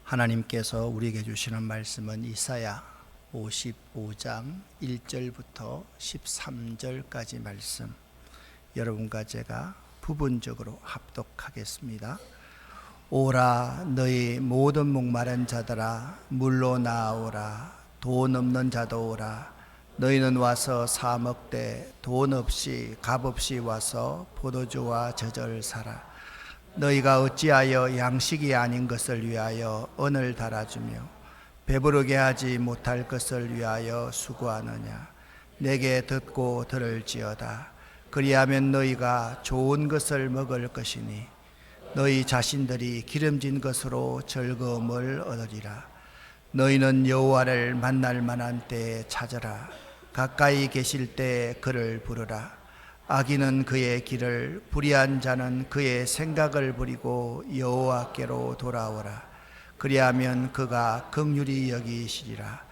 하나님께서 우리에게 주시는 말씀은 이사야 55장 1절부터 13절까지 말씀, 여러분과 제가 부분적으로 합독하겠습니다. 오라 너희 모든 목마른 자들아 물로 나아오라. 돈 없는 자도 오라. 너희는 와서 사 먹되 돈 없이 값 없이 와서 포도주와 젖을 사라. 너희가 어찌하여 양식이 아닌 것을 위하여 언을 달아주며 배부르게 하지 못할 것을 위하여 수고하느냐. 내게 듣고 들을지어다. 그리하면 너희가 좋은 것을 먹을 것이니 너희 자신들이 기름진 것으로 즐거움을 얻으리라. 너희는 여호와를 만날 만한 때에 찾으라. 가까이 계실 때에 그를 부르라. 악인은 그의 길을, 불의한 자는 그의 생각을 버리고 여호와께로 돌아오라. 그리하면 그가 긍휼히 여기시리라.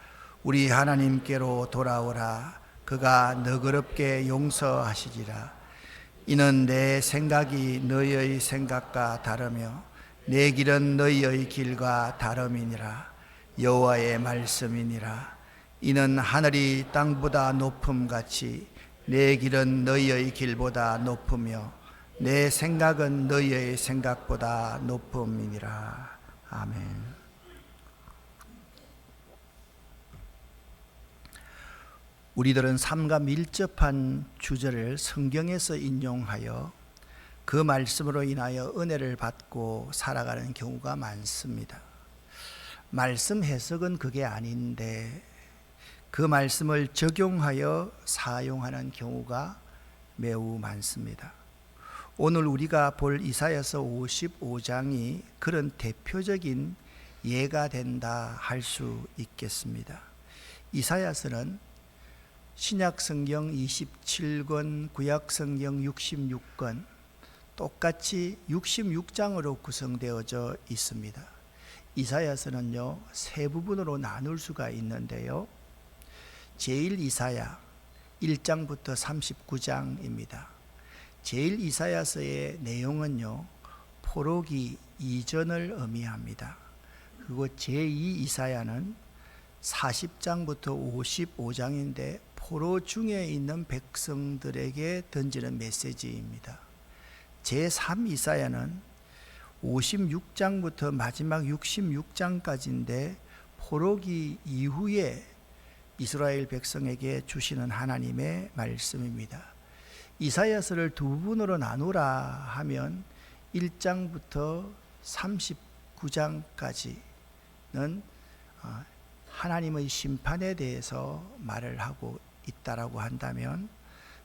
우리 하나님께로 돌아오라. 그가 너그럽게 용서하시리라. 이는 내 생각이 너희의 생각과 다르며 내 길은 너희의 길과 다름이니라. 여호와의 말씀이니라. 이는 하늘이 땅보다 높음같이 내 길은 너희의 길보다 높으며 내 생각은 너희의 생각보다 높음이니라. 아멘. 우리들은 삶과 밀접한 주제를 성경에서 인용하여 그 말씀으로 인하여 은혜를 받고 살아가는 경우가 많습니다. 말씀 해석은 그게 아닌데 그 말씀을 적용하여 사용하는 경우가 매우 많습니다. 오늘 우리가 볼 이사야서 55장이 그런 대표적인 예가 된다 할 수 있겠습니다. 이사야서는 신약성경 27권, 구약성경 66권, 똑같이 66장으로 구성되어져 있습니다. 이사야서는요, 세 부분으로 나눌 수가 있는데요. 제1이사야 1장부터 39장입니다. 제1이사야서의 내용은요, 포로기 이전을 의미합니다. 그리고 제2이사야는 40장부터 55장인데 포로 중에 있는 백성들에게 던지는 메시지입니다. 제3이사야는 56장부터 마지막 66장까지인데 포로기 이후에 이스라엘 백성에게 주시는 하나님의 말씀입니다. 이사야서를 두 부분으로 나누라 하면 1장부터 39장까지는 하나님의 심판에 대해서 말을 하고 있다라고 한다면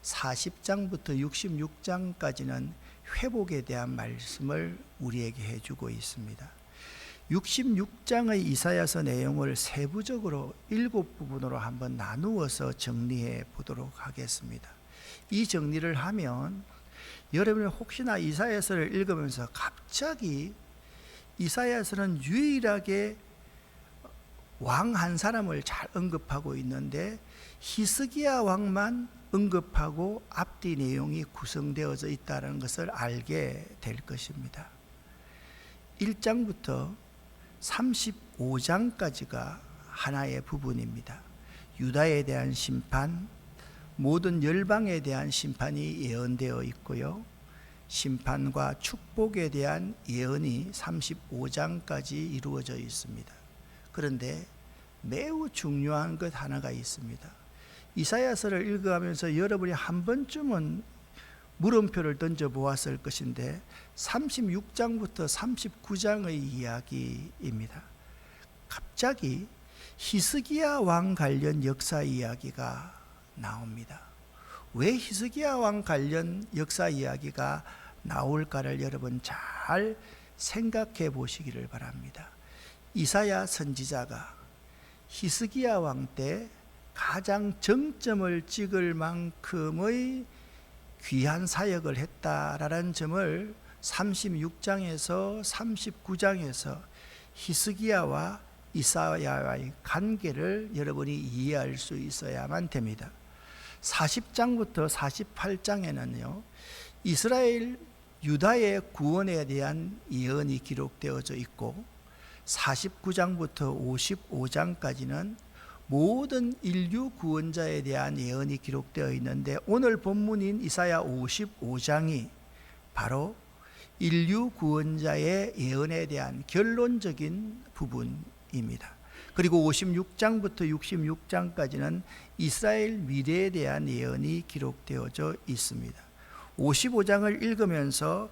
40장부터 66장까지는 회복에 대한 말씀을 우리에게 해주고 있습니다. 66장의 이사야서 내용을 세부적으로 7부분으로 한번 나누어서 정리해 보도록 하겠습니다. 이 정리를 하면 여러분이 혹시나 이사야서를 읽으면서 갑자기 이사야서는 유일하게 왕 한 사람을 잘 언급하고 있는데 히스기야 왕만 언급하고 앞뒤 내용이 구성되어져 있다는 것을 알게 될 것입니다. 1장부터 35장까지가 하나의 부분입니다. 유다에 대한 심판, 모든 열방에 대한 심판이 예언되어 있고요. 심판과 축복에 대한 예언이 35장까지 이루어져 있습니다. 그런데 매우 중요한 것 하나가 있습니다. 이사야서를 읽어가면서 여러분이 한 번쯤은 물음표를 던져 보았을 것인데 36장부터 39장의 이야기입니다. 갑자기 히스기야 왕 관련 역사 이야기가 나옵니다. 왜 히스기야 왕 관련 역사 이야기가 나올까를 여러분 잘 생각해 보시기를 바랍니다. 이사야 선지자가 히스기야 왕 때 가장 정점을 찍을 만큼의 귀한 사역을 했다라는 점을 36장에서 39장에서 히스기야와 이사야와의 관계를 여러분이 이해할 수 있어야만 됩니다. 40장부터 48장에는요, 이스라엘 유다의 구원에 대한 예언이 기록되어져 있고 49장부터 55장까지는 모든 인류 구원자에 대한 예언이 기록되어 있는데, 오늘 본문인 이사야 55장이 바로 인류 구원자의 예언에 대한 결론적인 부분입니다. 그리고 56장부터 66장까지는 이스라엘 미래에 대한 예언이 기록되어져 있습니다. 55장을 읽으면서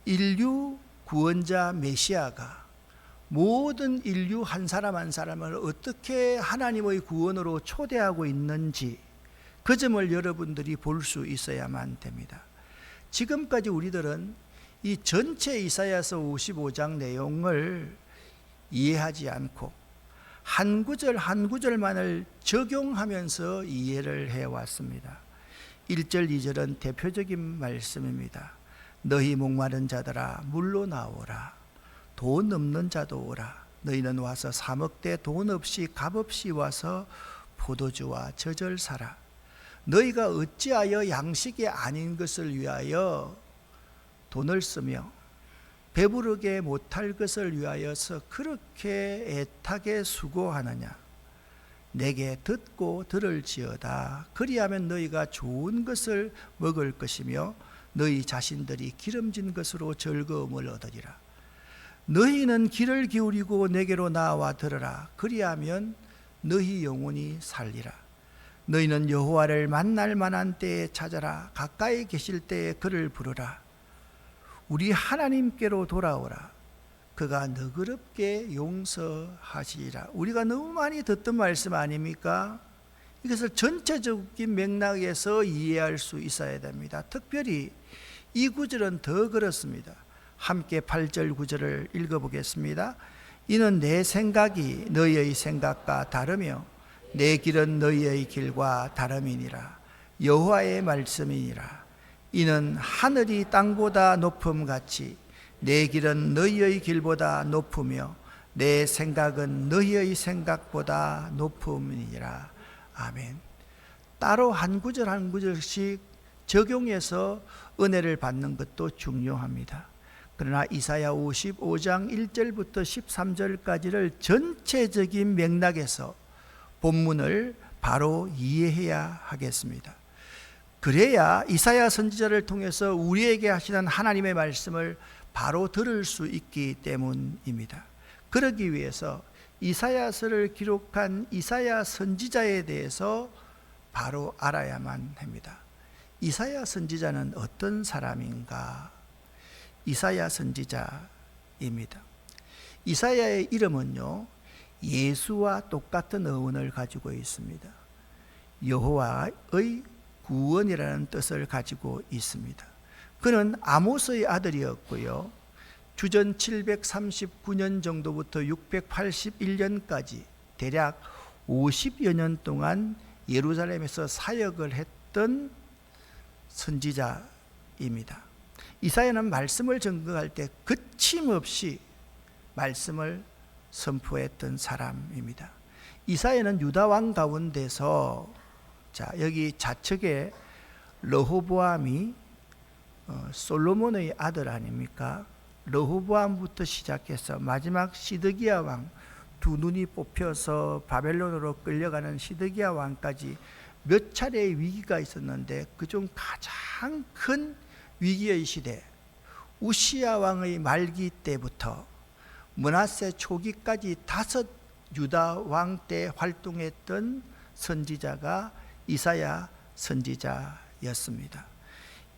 인류 구원자 메시아가 모든 인류 한 사람 한 사람을 어떻게 하나님의 구원으로 초대하고 있는지, 그 점을 여러분들이 볼 수 있어야만 됩니다. 지금까지 우리들은 이 전체 이사야서 55장 내용을 이해하지 않고 한 구절 한 구절만을 적용하면서 이해를 해왔습니다. 1절 2절은 대표적인 말씀입니다. 너희 목마른 자들아 물로 나오라. 돈 없는 자도 오라. 너희는 와서 사 먹되 돈 없이 값 없이 와서 포도주와 젖을 사라. 너희가 어찌하여 양식이 아닌 것을 위하여 돈을 쓰며 배부르게 못할 것을 위하여서 그렇게 애타게 수고하느냐. 내게 듣고 들을지어다. 그리하면 너희가 좋은 것을 먹을 것이며 너희 자신들이 기름진 것으로 즐거움을 얻으리라. 너희는 귀를 기울이고 내게로 나와 들으라. 그리하면 너희 영혼이 살리라. 너희는 여호와를 만날 만한 때에 찾아라. 가까이 계실 때에 그를 부르라. 우리 하나님께로 돌아오라. 그가 너그럽게 용서하시리라. 우리가 너무 많이 듣던 말씀 아닙니까? 이것을 전체적인 맥락에서 이해할 수 있어야 됩니다. 특별히 이 구절은 더 그렇습니다. 함께 8절 9절을 읽어보겠습니다. 이는 내 생각이 너희의 생각과 다르며 내 길은 너희의 길과 다름이니라. 여호와의 말씀이니라. 이는 하늘이 땅보다 높음같이 내 길은 너희의 길보다 높으며 내 생각은 너희의 생각보다 높음이니라. 아멘. 따로 한 구절 한 구절씩 적용해서 은혜를 받는 것도 중요합니다. 그러나 이사야 55장 1절부터 13절까지를 전체적인 맥락에서 본문을 바로 이해해야 하겠습니다. 그래야 이사야 선지자를 통해서 우리에게 하시는 하나님의 말씀을 바로 들을 수 있기 때문입니다. 그러기 위해서 이사야서를 기록한 이사야 선지자에 대해서 바로 알아야만 합니다. 이사야 선지자는 어떤 사람인가? 이사야 선지자입니다. 이사야의 이름은요, 예수와 똑같은 어원을 가지고 있습니다. 여호와의 구원이라는 뜻을 가지고 있습니다. 그는 아모스의 아들이었고요, 주전 739년 정도부터 681년까지 대략 50여 년 동안 예루살렘에서 사역을 했던 선지자입니다. 이사야는 말씀을 전거할 때 거침없이 말씀을 선포했던 사람입니다. 이사야는 유다 왕 가운데서, 여기 좌측에 르호보암이 솔로몬의 아들 아닙니까? 르호보암부터 시작해서 마지막 시드기야 왕, 두 눈이 뽑혀서 바벨론으로 끌려가는 시드기야 왕까지 몇 차례의 위기가 있었는데, 그중 가장 큰 위기의 시대, 우시야 왕의 말기 때부터 므낫세 초기까지 5 유다 왕 때 활동했던 선지자가 이사야 선지자였습니다.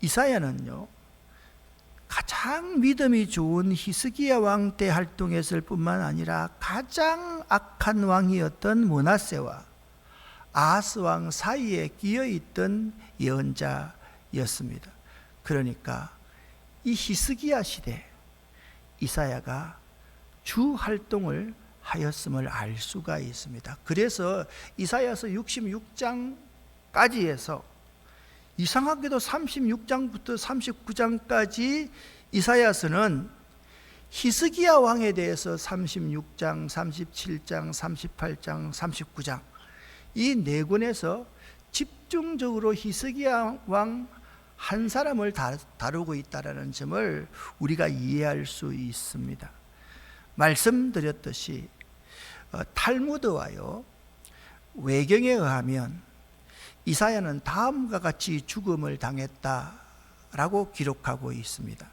이사야는요, 가장 믿음이 좋은 히스기야 왕 때 활동했을 뿐만 아니라 가장 악한 왕이었던 므낫세와 아하스 왕 사이에 끼어있던 예언자였습니다. 그러니까 이 히스기야 시대 이사야가 주 활동을 하였음을 알 수가 있습니다. 그래서 이사야서 66장까지 해서 이상하게도 36장부터 39장까지 이사야서는 히스기야 왕에 대해서 36장, 37장, 38장, 39장 이 네 권에서 집중적으로 히스기야 왕 한 사람을 다루고 있다는 점을 우리가 이해할 수 있습니다. 말씀드렸듯이 탈무드와요 외경에 의하면 이사야는 다음과 같이 죽음을 당했다라고 기록하고 있습니다.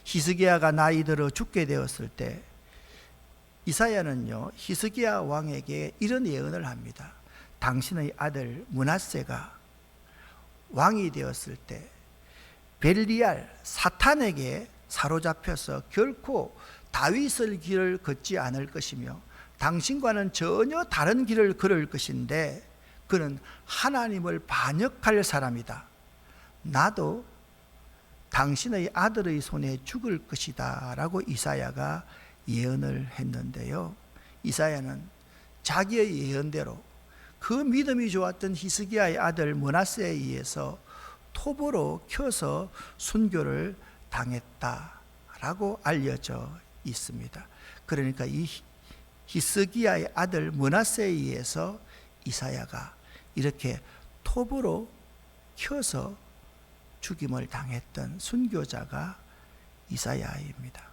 히스기야가 나이 들어 죽게 되었을 때 이사야는요 히스기야 왕에게 이런 예언을 합니다. 당신의 아들 므낫세가 왕이 되었을 때 벨리알 사탄에게 사로잡혀서 결코 다윗의 길을 걷지 않을 것이며 당신과는 전혀 다른 길을 걸을 것인데 그는 하나님을 반역할 사람이다. 나도 당신의 아들의 손에 죽을 것이다 라고 이사야가 예언을 했는데요, 이사야는 자기의 예언대로 그 믿음이 좋았던 히스기야의 아들 므낫세에 의해서 톱으로 켜서 순교를 당했다라고 알려져 있습니다. 그러니까 이 히스기야의 아들 므낫세에 의해서 이사야가 이렇게 톱으로 켜서 죽임을 당했던 순교자가 이사야입니다.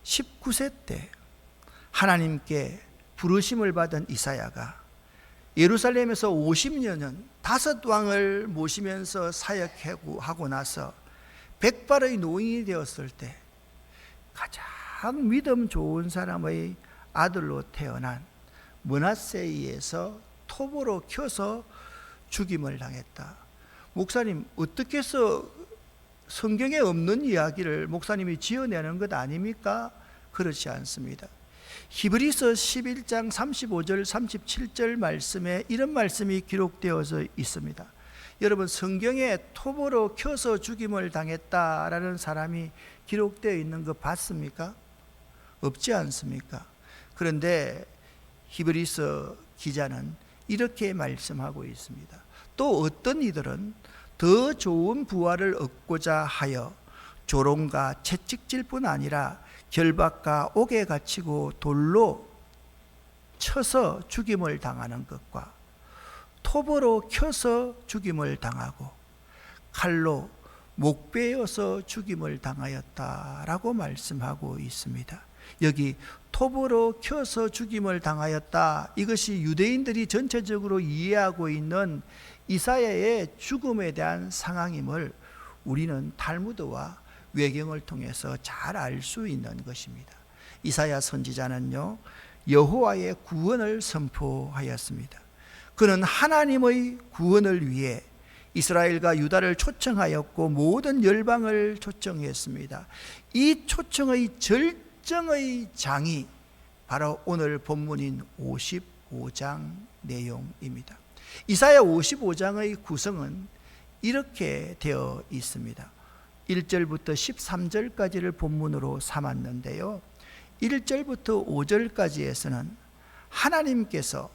19세 때 하나님께 부르심을 받은 이사야가 예루살렘에서 50년은 5왕을 모시면서 사역하고 나서 백발의 노인이 되었을 때 가장 믿음 좋은 사람의 아들로 태어난 므낫세에 의해서 톱으로 켜서 죽임을 당했다. 목사님, 어떻게 해서 성경에 없는 이야기를 목사님이 지어내는 것 아닙니까? 그렇지 않습니다. 히브리서 11장 35절 37절 말씀에 이런 말씀이 기록되어져 있습니다. 여러분, 성경에 톱으로 켜서 죽임을 당했다라는 사람이 기록되어 있는 거 봤습니까? 없지 않습니까? 그런데 히브리서 기자는 이렇게 말씀하고 있습니다. 또 어떤 이들은 더 좋은 부활을 얻고자 하여 조롱과 채찍질뿐 아니라 결박과 옥에 갇히고 돌로 쳐서 죽임을 당하는 것과 톱으로 켜서 죽임을 당하고 칼로 목베어서 죽임을 당하였다라고 말씀하고 있습니다. 여기 톱으로 켜서 죽임을 당하였다, 이것이 유대인들이 전체적으로 이해하고 있는 이사야의 죽음에 대한 상황임을 우리는 탈무드와 외경을 통해서 잘 알 수 있는 것입니다. 이사야 선지자는요 여호와의 구원을 선포하였습니다. 그는 하나님의 구원을 위해 이스라엘과 유다를 초청하였고 모든 열방을 초청했습니다. 이 초청의 절정의 장이 바로 오늘 본문인 55장 내용입니다. 이사야 55장의 구성은 이렇게 되어 있습니다. 1절부터 13절까지를 본문으로 삼았는데요, 1절부터 5절까지에서는 하나님께서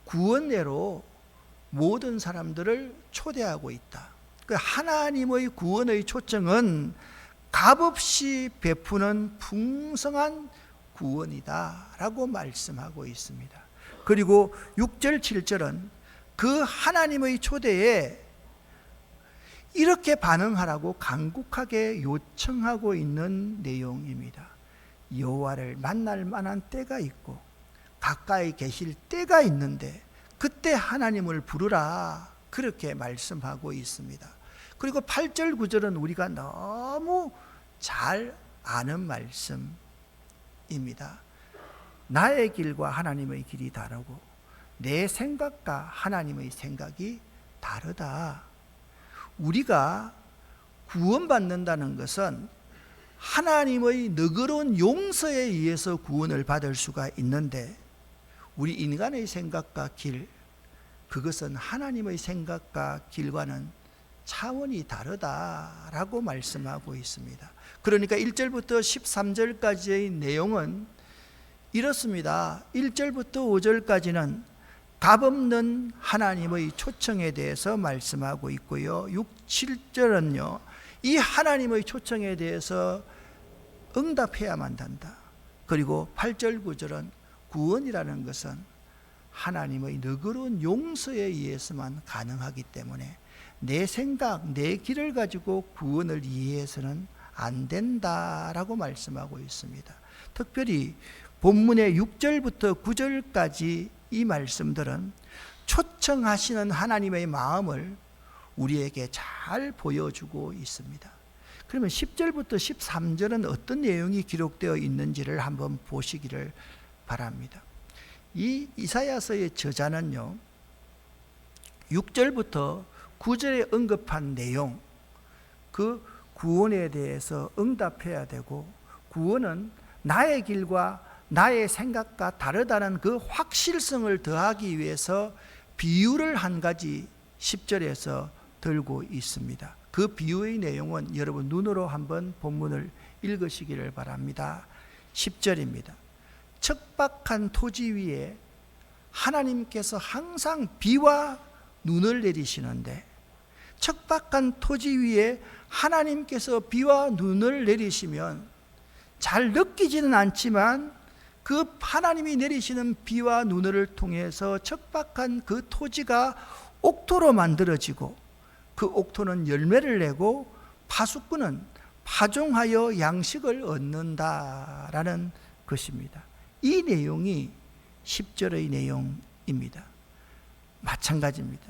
구원례로 모든 사람들을 초대하고 있다. 그 하나님의 구원의 초청은 값없이 베푸는 풍성한 구원이다 라고 말씀하고 있습니다. 그리고 6절 7절은 그 하나님의 초대에 이렇게 반응하라고 간곡하게 요청하고 있는 내용입니다. 여호와를 만날 만한 때가 있고 가까이 계실 때가 있는데 그때 하나님을 부르라, 그렇게 말씀하고 있습니다. 그리고 8절 9절은 우리가 너무 잘 아는 말씀입니다. 나의 길과 하나님의 길이 다르고 내 생각과 하나님의 생각이 다르다. 우리가 구원받는다는 것은 하나님의 너그러운 용서에 의해서 구원을 받을 수가 있는데 우리 인간의 생각과 길, 그것은 하나님의 생각과 길과는 차원이 다르다라고 말씀하고 있습니다. 그러니까 1절부터 13절까지의 내용은 이렇습니다. 1절부터 5절까지는 값없는 하나님의 초청에 대해서 말씀하고 있고요, 6, 7절은요 이 하나님의 초청에 대해서 응답해야만 한다. 그리고 8절 9절은 구원이라는 것은 하나님의 너그러운 용서에 의해서만 가능하기 때문에 내 생각, 내 길을 가지고 구원을 이해해서는 안 된다라고 말씀하고 있습니다. 특별히 본문의 6절부터 9절까지 이 말씀들은 초청하시는 하나님의 마음을 우리에게 잘 보여주고 있습니다. 그러면 10절부터 13절은 어떤 내용이 기록되어 있는지를 한번 보시기를 바랍니다. 이 이사야서의 저자는요, 6절부터 9절에 언급한 내용, 그 구원에 대해서 응답해야 되고, 구원은 나의 길과 나의 생각과 다르다는 그 확실성을 더하기 위해서 비유를 한 가지 10절에서 들고 있습니다. 그 비유의 내용은 여러분 눈으로 한번 본문을 읽으시기를 바랍니다. 10절입니다. 척박한 토지 위에 하나님께서 항상 비와 눈을 내리시는데, 척박한 토지 위에 하나님께서 비와 눈을 내리시면 잘 느끼지는 않지만 그 하나님이 내리시는 비와 눈을 통해서 척박한 그 토지가 옥토로 만들어지고, 그 옥토는 열매를 내고 파수꾼은 파종하여 양식을 얻는다라는 것입니다. 이 내용이 10절의 내용입니다. 마찬가지입니다.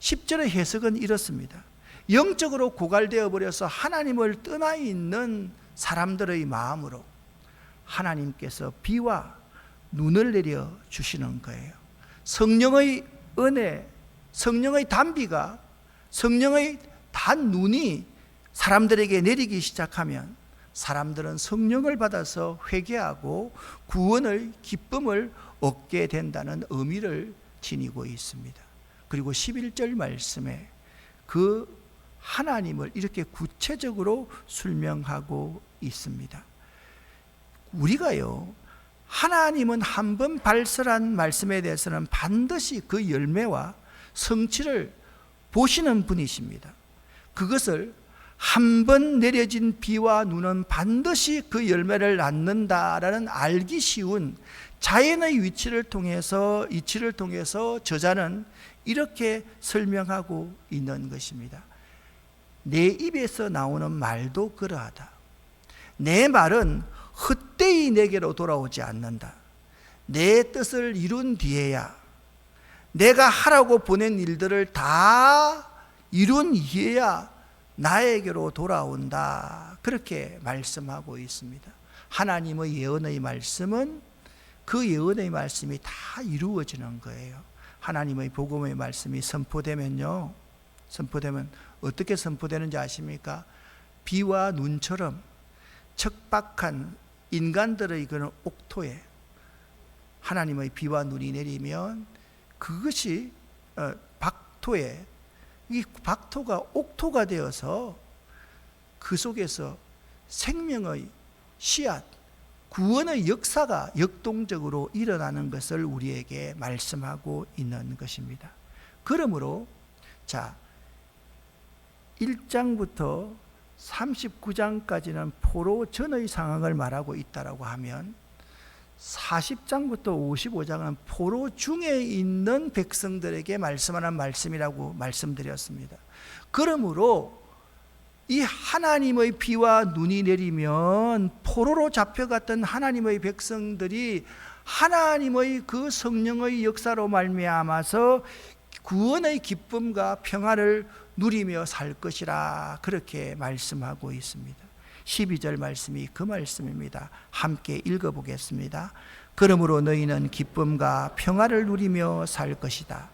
10절의 해석은 이렇습니다. 영적으로 고갈되어 버려서 하나님을 떠나 있는 사람들의 마음으로 하나님께서 비와 눈을 내려 주시는 거예요. 성령의 은혜, 성령의 단비가, 성령의 단 눈이 사람들에게 내리기 시작하면 사람들은 성령을 받아서 회개하고 구원의 기쁨을 얻게 된다는 의미를 지니고 있습니다. 그리고 11절 말씀에 그 하나님을 이렇게 구체적으로 설명하고 있습니다. 우리가요, 하나님은 한 번 발설한 말씀에 대해서는 반드시 그 열매와 성취를 보시는 분이십니다. 그것을 한 번 내려진 비와 눈은 반드시 그 열매를 낳는다라는 알기 쉬운 자연의 이치를 통해서 저자는 이렇게 설명하고 있는 것입니다. 내 입에서 나오는 말도 그러하다. 내 말은 헛되이 내게로 돌아오지 않는다. 내 뜻을 이룬 뒤에야, 내가 하라고 보낸 일들을 다 이룬 이에야 나에게로 돌아온다. 그렇게 말씀하고 있습니다. 하나님의 예언의 말씀은 그 예언의 말씀이 다 이루어지는 거예요. 하나님의 복음의 말씀이 선포되면 어떻게 선포되는지 아십니까? 비와 눈처럼 척박한 인간들의 그런 옥토에 하나님의 비와 눈이 내리면 그것이 박토에, 이 박토가 옥토가 되어서 그 속에서 생명의 씨앗, 구원의 역사가 역동적으로 일어나는 것을 우리에게 말씀하고 있는 것입니다. 그러므로 자, 1장부터 39장까지는 포로 전의 상황을 말하고 있다라고 하면 40장부터 55장은 포로 중에 있는 백성들에게 말씀하는 말씀이라고 말씀드렸습니다. 그러므로 이 하나님의 비와 눈이 내리면 포로로 잡혀갔던 하나님의 백성들이 하나님의 그 성령의 역사로 말미암아서 구원의 기쁨과 평화를 누리며 살 것이라 그렇게 말씀하고 있습니다. 12절 말씀이 그 말씀입니다. 함께 읽어보겠습니다. 그러므로 너희는 기쁨과 평화를 누리며 살 것이다.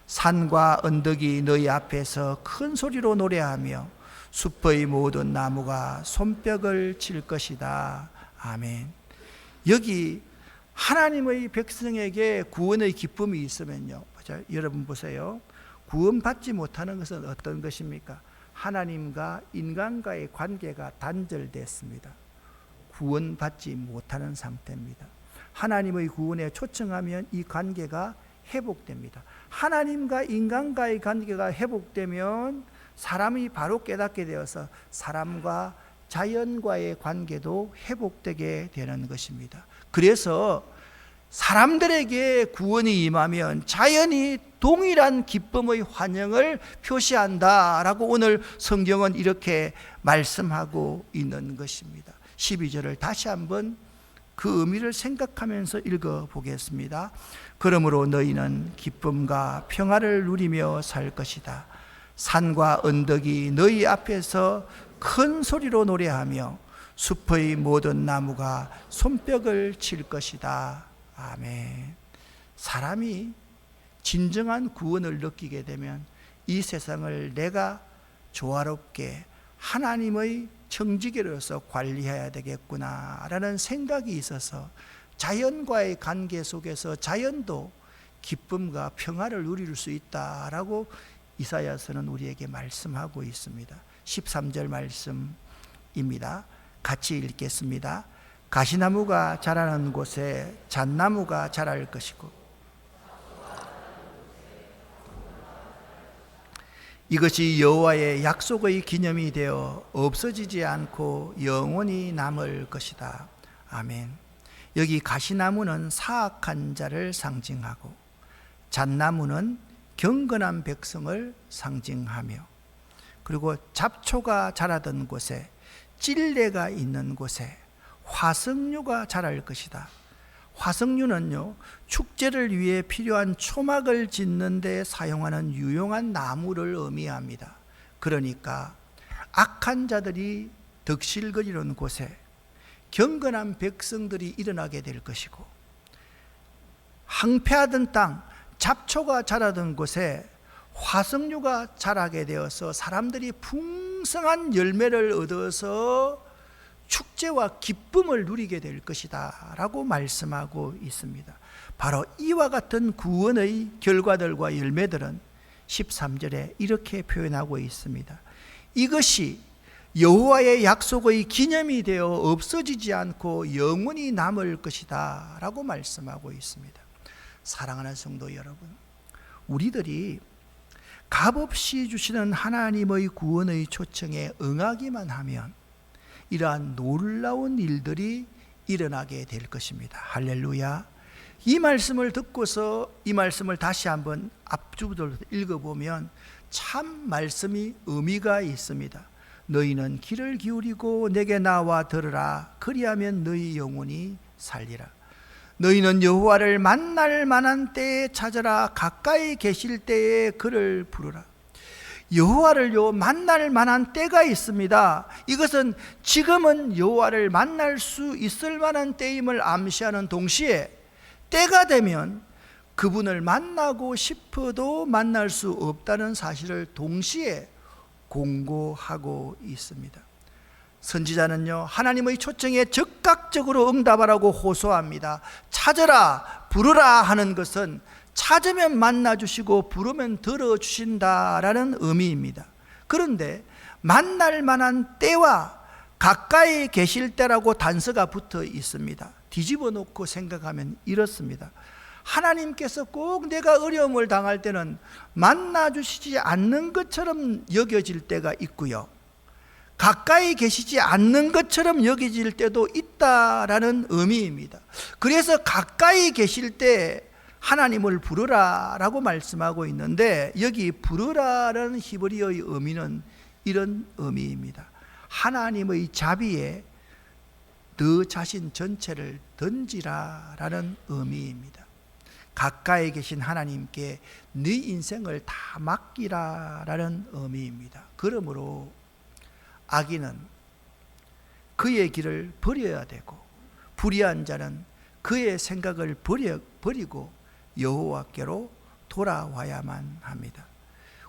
산과 언덕이 너희 앞에서 큰 소리로 노래하며 숲의 모든 나무가 손뼉을 칠 것이다. 아멘. 여기 하나님의 백성에게 구원의 기쁨이 있으면요, 자, 여러분 보세요. 구원받지 못하는 것은 어떤 것입니까? 하나님과 인간과의 관계가 단절됐습니다. 구원받지 못하는 상태입니다. 하나님의 구원에 초청하면 이 관계가 회복됩니다. 하나님과 인간과의 관계가 회복되면 사람이 바로 깨닫게 되어서 사람과 자연과의 관계도 회복되게 되는 것입니다. 그래서 사람들에게 구원이 임하면 자연이 동일한 기쁨의 환영을 표시한다라고 오늘 성경은 이렇게 말씀하고 있는 것입니다. 12절을 다시 한번 그 의미를 생각하면서 읽어보겠습니다. 그러므로 너희는 기쁨과 평화를 누리며 살 것이다. 산과 언덕이 너희 앞에서 큰 소리로 노래하며 숲의 모든 나무가 손뼉을 칠 것이다. 아멘. 사람이 진정한 구원을 느끼게 되면 이 세상을 내가 조화롭게 하나님의 청지기로서 관리해야 되겠구나라는 생각이 있어서 자연과의 관계 속에서 자연도 기쁨과 평화를 누릴 수 있다라고 이사야서는 우리에게 말씀하고 있습니다. 13절 말씀입니다. 같이 읽겠습니다. 가시나무가 자라는 곳에 잣나무가 자랄 것이고 이것이 여호와의 약속의 기념이 되어 없어지지 않고 영원히 남을 것이다. 아멘. 여기 가시나무는 사악한 자를 상징하고 잣나무는 경건한 백성을 상징하며, 그리고 잡초가 자라던 곳에, 찔레가 있는 곳에 화석류가 자랄 것이다. 화석류는요, 축제를 위해 필요한 초막을 짓는 데 사용하는 유용한 나무를 의미합니다. 그러니까 악한 자들이 덕실거리는 곳에 경건한 백성들이 일어나게 될 것이고, 황폐하던 땅, 잡초가 자라던 곳에 화석류가 자라게 되어서 사람들이 풍성한 열매를 얻어서 축제와 기쁨을 누리게 될 것이다 라고 말씀하고 있습니다. 바로 이와 같은 구원의 결과들과 열매들은 13절에 이렇게 표현하고 있습니다. 이것이 여호와의 약속의 기념이 되어 없어지지 않고 영원히 남을 것이다 라고 말씀하고 있습니다. 사랑하는 성도 여러분, 우리들이 값없이 주시는 하나님의 구원의 초청에 응하기만 하면 이러한 놀라운 일들이 일어나게 될 것입니다. 할렐루야. 이 말씀을 듣고서 이 말씀을 다시 한번 앞주부터 읽어보면 참 말씀이 의미가 있습니다. 너희는 귀를 기울이고 내게 나와 들으라. 그리하면 너희 영혼이 살리라. 너희는 여호와를 만날 만한 때에 찾으라. 가까이 계실 때에 그를 부르라. 여호와를요 만날 만한 때가 있습니다. 이것은 지금은 여호와를 만날 수 있을 만한 때임을 암시하는 동시에 때가 되면 그분을 만나고 싶어도 만날 수 없다는 사실을 동시에 공고하고 있습니다. 선지자는요 하나님의 초청에 즉각적으로 응답하라고 호소합니다. 찾으라, 부르라 하는 것은 찾으면 만나주시고 부르면 들어주신다라는 의미입니다. 그런데 만날 만한 때와 가까이 계실 때라고 단서가 붙어 있습니다. 뒤집어 놓고 생각하면 이렇습니다. 하나님께서 꼭 내가 어려움을 당할 때는 만나주시지 않는 것처럼 여겨질 때가 있고요, 가까이 계시지 않는 것처럼 여겨질 때도 있다라는 의미입니다. 그래서 가까이 계실 때 하나님을 부르라 라고 말씀하고 있는데, 여기 부르라라는 히브리어의 의미는 이런 의미입니다. 하나님의 자비에 너 자신 전체를 던지라 라는 의미입니다. 가까이 계신 하나님께 네 인생을 다 맡기라 라는 의미입니다. 그러므로 악인은 그의 길을 버려야 되고 불의한 자는 그의 생각을 버리고 여호와께로 돌아와야만 합니다.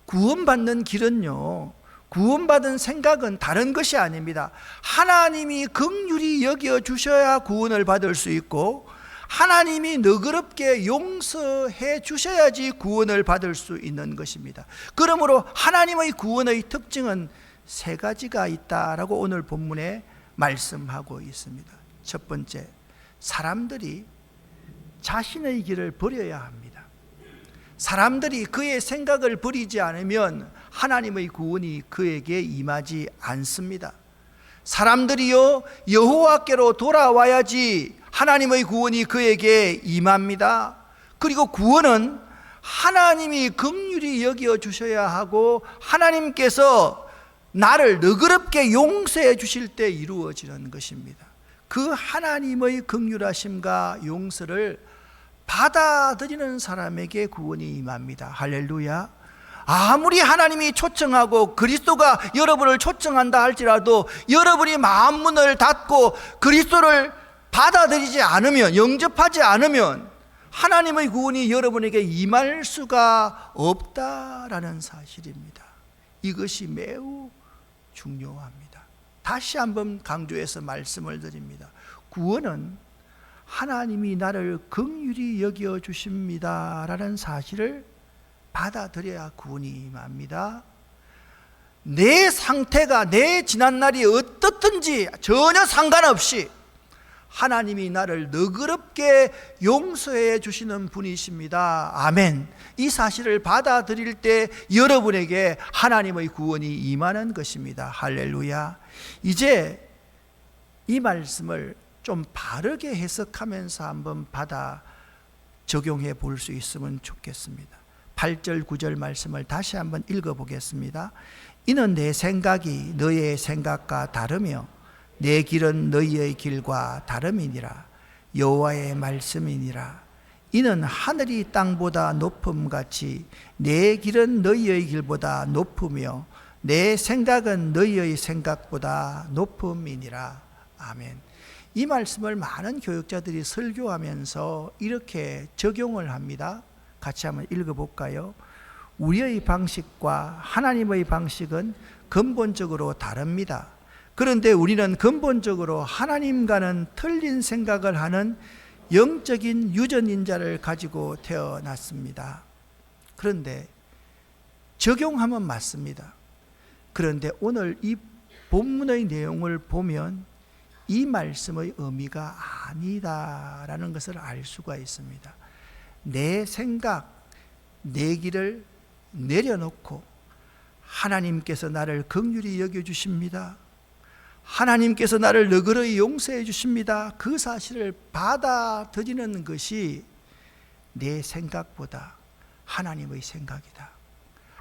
구원받는 길은요, 구원받은 생각은 다른 것이 아닙니다. 하나님이 긍휼히 여겨 주셔야 구원을 받을 수 있고, 하나님이 너그럽게 용서해 주셔야지 구원을 받을 수 있는 것입니다. 그러므로 하나님의 구원의 특징은 세 가지가 있다라고 오늘 본문에 말씀하고 있습니다. 첫 번째, 사람들이 자신의 길을 버려야 합니다. 사람들이 그의 생각을 버리지 않으면 하나님의 구원이 그에게 임하지 않습니다. 사람들이요 여호와께로 돌아와야지 하나님의 구원이 그에게 임합니다. 그리고 구원은 하나님이 긍휼히 여겨 주셔야 하고 하나님께서 나를 너그럽게 용서해 주실 때 이루어지는 것입니다. 그 하나님의 긍휼하심과 용서를 받아들이는 사람에게 구원이 임합니다. 할렐루야. 아무리 하나님이 초청하고 그리스도가 여러분을 초청한다 할지라도 여러분이 마음 문을 닫고 그리스도를 받아들이지 않으면, 영접하지 않으면 하나님의 구원이 여러분에게 임할 수가 없다라는 사실입니다. 이것이 매우 중요합니다. 다시 한번 강조해서 말씀을 드립니다. 구원은 하나님이 나를 긍휼히 여겨 주십니다 라는 사실을 받아들여야 구원이 임합니다. 내 상태가, 내 지난날이 어떻든지 전혀 상관없이 하나님이 나를 너그럽게 용서해 주시는 분이십니다. 아멘. 이 사실을 받아들일 때 여러분에게 하나님의 구원이 임하는 것입니다. 할렐루야. 이제 이 말씀을 좀 바르게 해석하면서 한번 받아 적용해 볼 수 있으면 좋겠습니다. 8절 9절 말씀을 다시 한번 읽어보겠습니다. 이는 내 생각이 너의 생각과 다르며 내 길은 너희의 길과 다름이니라. 여호와의 말씀이니라. 이는 하늘이 땅보다 높음같이 내 길은 너희의 길보다 높으며 내 생각은 너희의 생각보다 높음이니라. 아멘. 이 말씀을 많은 교육자들이 설교하면서 이렇게 적용을 합니다. 같이 한번 읽어볼까요? 우리의 방식과 하나님의 방식은 근본적으로 다릅니다. 그런데 우리는 근본적으로 하나님과는 틀린 생각을 하는 영적인 유전인자를 가지고 태어났습니다. 그런데 적용하면 맞습니다. 그런데 오늘 이 본문의 내용을 보면 이 말씀의 의미가 아니다라는 것을 알 수가 있습니다. 내 생각, 내 길을 내려놓고 하나님께서 나를 긍휼히 여겨주십니다. 하나님께서 나를 너그러이 용서해 주십니다. 그 사실을 받아들이는 것이 내 생각보다 하나님의 생각이다.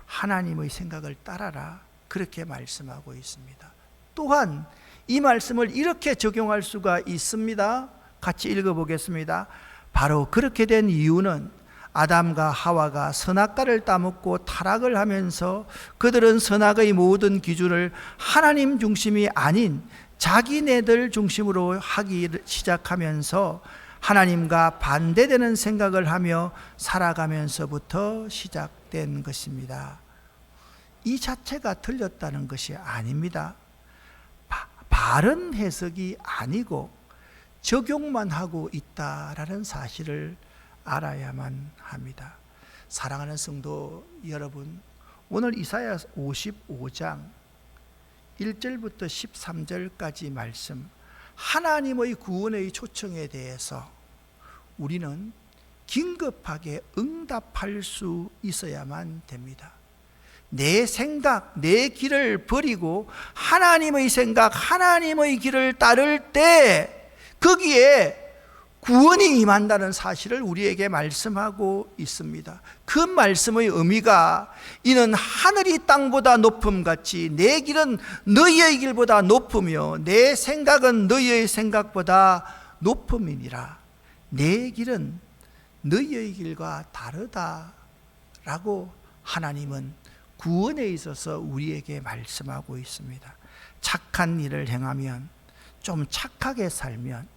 하나님의 생각을 따라라. 그렇게 말씀하고 있습니다. 또한 이 말씀을 이렇게 적용할 수가 있습니다. 같이 읽어보겠습니다. 바로 그렇게 된 이유는 아담과 하와가 선악과를 따먹고 타락을 하면서 그들은 선악의 모든 기준을 하나님 중심이 아닌 자기네들 중심으로 하기 시작하면서 하나님과 반대되는 생각을 하며 살아가면서부터 시작된 것입니다. 이 자체가 틀렸다는 것이 아닙니다. 바른 해석이 아니고 적용만 하고 있다라는 사실을 알아야만 합니다. 사랑하는 성도 여러분, 오늘 이사야 55장 1절부터 13절까지 말씀, 하나님의 구원의 초청에 대해서 우리는 긴급하게 응답할 수 있어야만 됩니다. 내 생각, 내 길을 버리고 하나님의 생각, 하나님의 길을 따를 때 거기에 구원이 임한다는 사실을 우리에게 말씀하고 있습니다. 그 말씀의 의미가 이는 하늘이 땅보다 높음같이 내 길은 너희의 길보다 높으며 내 생각은 너희의 생각보다 높음이니라. 내 길은 너희의 길과 다르다라고 하나님은 구원에 있어서 우리에게 말씀하고 있습니다. 착한 일을 행하면, 좀 착하게 살면,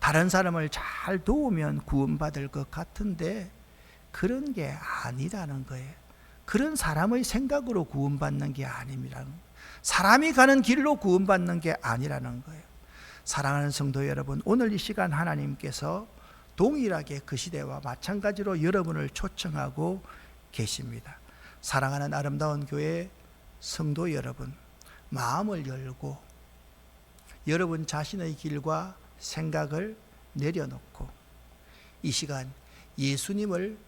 다른 사람을 잘 도우면 구원받을 것 같은데 그런 게 아니라는 거예요. 그런 사람의 생각으로 구원받는 게 아닙니다. 사람이 가는 길로 구원받는 게 아니라는 거예요. 사랑하는 성도 여러분, 오늘 이 시간 하나님께서 동일하게 그 시대와 마찬가지로 여러분을 초청하고 계십니다. 사랑하는 아름다운 교회 성도 여러분, 마음을 열고 여러분 자신의 길과 생각을 내려놓고 이 시간 예수님을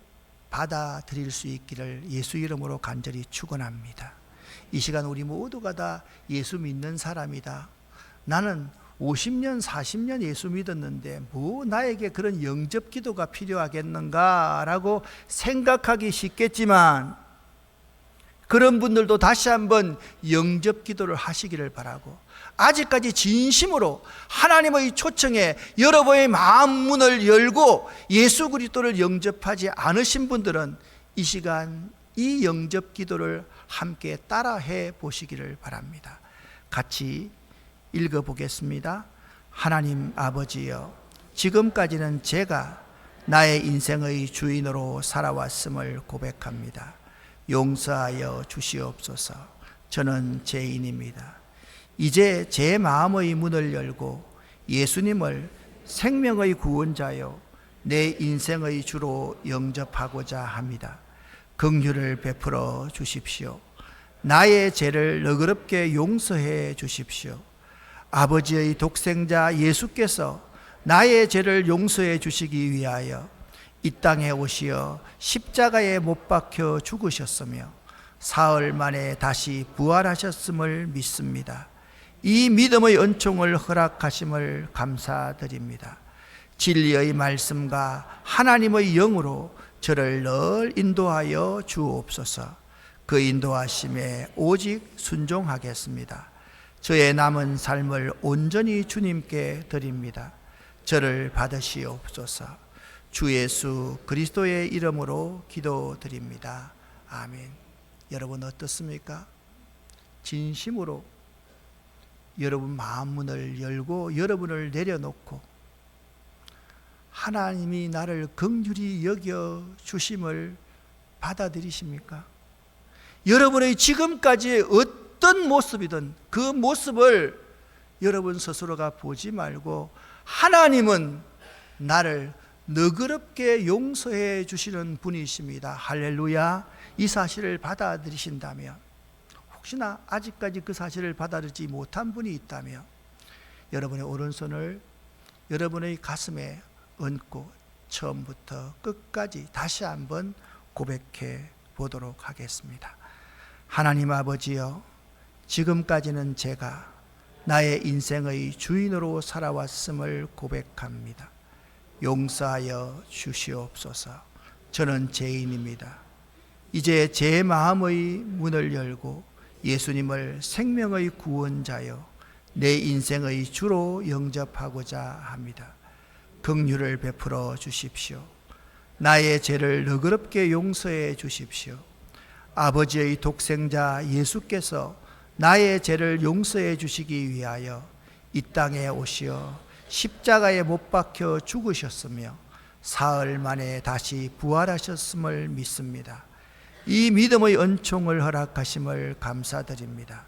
받아들일 수 있기를 예수 이름으로 간절히 축원합니다. 이 시간 우리 모두가 다 예수 믿는 사람이다. 나는 50년 40년 예수 믿었는데 뭐 나에게 그런 영접 기도가 필요하겠는가 라고 생각하기 쉽겠지만 그런 분들도 다시 한번 영접 기도를 하시기를 바라고, 아직까지 진심으로 하나님의 초청에 여러분의 마음 문을 열고 예수 그리스도를 영접하지 않으신 분들은 이 시간 이 영접 기도를 함께 따라해 보시기를 바랍니다. 같이 읽어보겠습니다. 하나님 아버지여, 지금까지는 제가 나의 인생의 주인으로 살아왔음을 고백합니다. 용서하여 주시옵소서. 저는 죄인입니다. 이제 제 마음의 문을 열고 예수님을 생명의 구원자요 내 인생의 주로 영접하고자 합니다. 긍휼을 베풀어 주십시오. 나의 죄를 너그럽게 용서해 주십시오. 아버지의 독생자 예수께서 나의 죄를 용서해 주시기 위하여 이 땅에 오시어 십자가에 못 박혀 죽으셨으며 사흘 만에 다시 부활하셨음을 믿습니다. 이 믿음의 은총을 허락하심을 감사드립니다. 진리의 말씀과 하나님의 영으로 저를 늘 인도하여 주옵소서. 그 인도하심에 오직 순종하겠습니다. 저의 남은 삶을 온전히 주님께 드립니다. 저를 받으시옵소서. 주 예수 그리스도의 이름으로 기도드립니다. 아멘. 여러분 어떻습니까? 진심으로 여러분 마음 문을 열고 여러분을 내려놓고 하나님이 나를 긍휼히 여겨 주심을 받아들이십니까? 여러분의 지금까지의 어떤 모습이든 그 모습을 여러분 스스로가 보지 말고 하나님은 나를 너그럽게 용서해 주시는 분이십니다. 할렐루야. 이 사실을 받아들이신다면, 혹시나 아직까지 그 사실을 받아들이지 못한 분이 있다면 여러분의 오른손을 여러분의 가슴에 얹고 처음부터 끝까지 다시 한번 고백해 보도록 하겠습니다. 하나님 아버지여, 지금까지는 제가 나의 인생의 주인으로 살아왔음을 고백합니다. 용서하여 주시옵소서. 저는 죄인입니다. 이제 제 마음의 문을 열고 예수님을 생명의 구원자여 내 인생의 주로 영접하고자 합니다. 긍휼을 베풀어 주십시오. 나의 죄를 너그럽게 용서해 주십시오. 아버지의 독생자 예수께서 나의 죄를 용서해 주시기 위하여 이 땅에 오시어 십자가에 못 박혀 죽으셨으며 사흘 만에 다시 부활하셨음을 믿습니다. 이 믿음의 은총을 허락하심을 감사드립니다.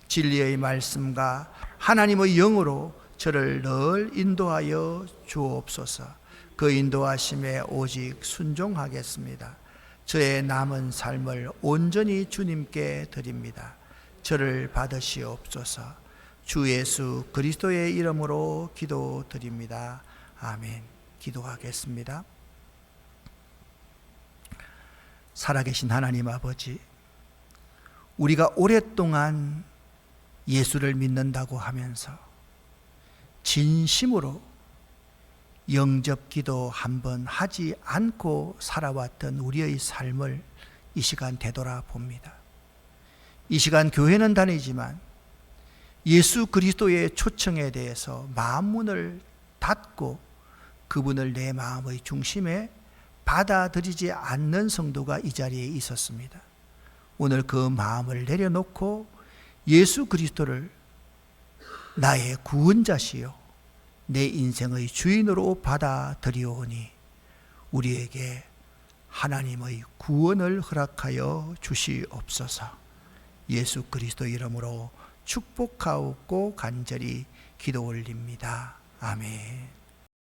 진리의 말씀과 하나님의 영으로 저를 늘 인도하여 주옵소서. 그 인도하심에 오직 순종하겠습니다. 저의 남은 삶을 온전히 주님께 드립니다. 저를 받으시옵소서. 주 예수 그리스도의 이름으로 기도드립니다. 아멘. 기도하겠습니다. 살아계신 하나님 아버지, 우리가 오랫동안 예수를 믿는다고 하면서 진심으로 영접기도 한번 하지 않고 살아왔던 우리의 삶을 이 시간 되돌아봅니다. 이 시간 교회는 다니지만 예수 그리스도의 초청에 대해서 마음문을 닫고 그분을 내 마음의 중심에 받아들이지 않는 성도가 이 자리에 있었습니다. 오늘 그 마음을 내려놓고 예수 그리스도를 나의 구원자시요 내 인생의 주인으로 받아들이오니 우리에게 하나님의 구원을 허락하여 주시옵소서. 예수 그리스도 이름으로 축복하옵고 간절히 기도 올립니다. 아멘.